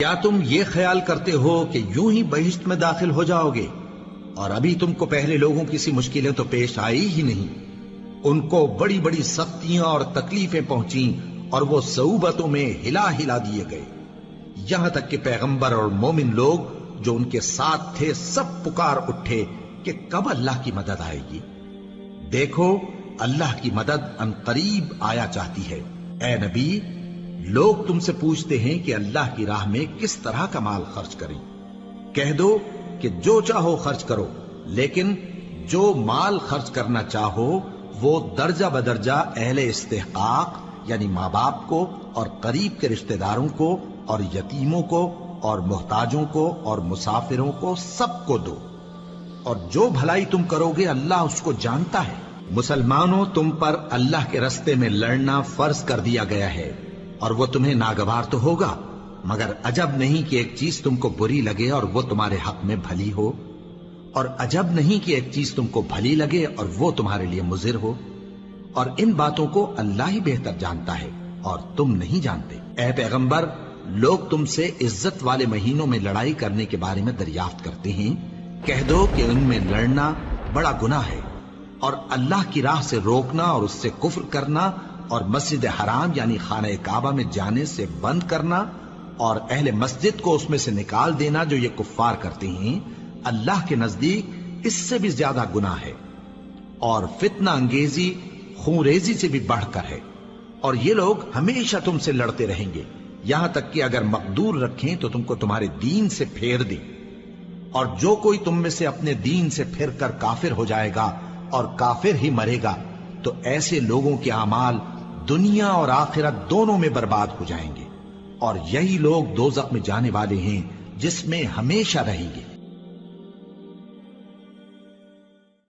کیا تم یہ خیال کرتے ہو کہ یوں ہی بہشت میں داخل ہو جاؤ گے؟ اور ابھی تم کو پہلے لوگوں کی سی مشکلیں تو پیش آئی ہی نہیں. ان کو بڑی بڑی سختیاں اور تکلیفیں پہنچیں اور وہ صعوبتوں میں ہلا ہلا دیے گئے، یہاں تک کہ پیغمبر اور مومن لوگ جو ان کے ساتھ تھے سب پکار اٹھے کہ کب اللہ کی مدد آئے گی. دیکھو اللہ کی مدد ان قریب آیا چاہتی ہے. اے نبی، لوگ تم سے پوچھتے ہیں کہ اللہ کی راہ میں کس طرح کا مال خرچ کریں. کہہ دو کہ جو چاہو خرچ کرو، لیکن جو مال خرچ کرنا چاہو وہ درجہ بدرجہ اہل استحقاق یعنی ماں باپ کو اور قریب کے رشتہ داروں کو اور یتیموں کو اور محتاجوں کو اور مسافروں کو سب کو دو، اور جو بھلائی تم کرو گے اللہ اس کو جانتا ہے. مسلمانوں، تم پر اللہ کے رستے میں لڑنا فرض کر دیا گیا ہے، اور وہ تمہیں ناگوار تو ہوگا، مگر عجب نہیں کہ ایک چیز تم کو بری لگے اور وہ تمہارے حق میں بھلی ہو، اور عجب نہیں کہ ایک چیز تم کو بھلی لگے اور وہ تمہارے لیے مضر ہو. اور ان باتوں کو اللہ ہی بہتر جانتا ہے اور تم نہیں جانتے. اے پیغمبر، لوگ تم سے عزت والے مہینوں میں لڑائی کرنے کے بارے میں دریافت کرتے ہیں. کہہ دو کہ ان میں لڑنا بڑا گناہ ہے، اور اللہ کی راہ سے روکنا اور اس سے کفر کرنا اور مسجد حرام یعنی خانہ کعبہ میں جانے سے بند کرنا اور اہل مسجد کو اس میں سے نکال دینا جو یہ کفار کرتے ہیں، اللہ کے نزدیک اس سے بھی زیادہ گناہ ہے، اور فتنہ انگیزی خونریزی سے بھی بڑھ کر ہے. اور یہ لوگ ہمیشہ تم سے لڑتے رہیں گے، یہاں تک کہ اگر مقدور رکھیں تو تم کو تمہارے دین سے پھیر دیں. اور جو کوئی تم میں سے اپنے دین سے پھر کر کافر ہو جائے گا اور کافر ہی مرے گا تو ایسے لوگوں کے اعمال دنیا اور آخرت دونوں میں برباد ہو جائیں گے، اور یہی لوگ دوزخ میں جانے والے ہیں جس میں ہمیشہ رہیں گے.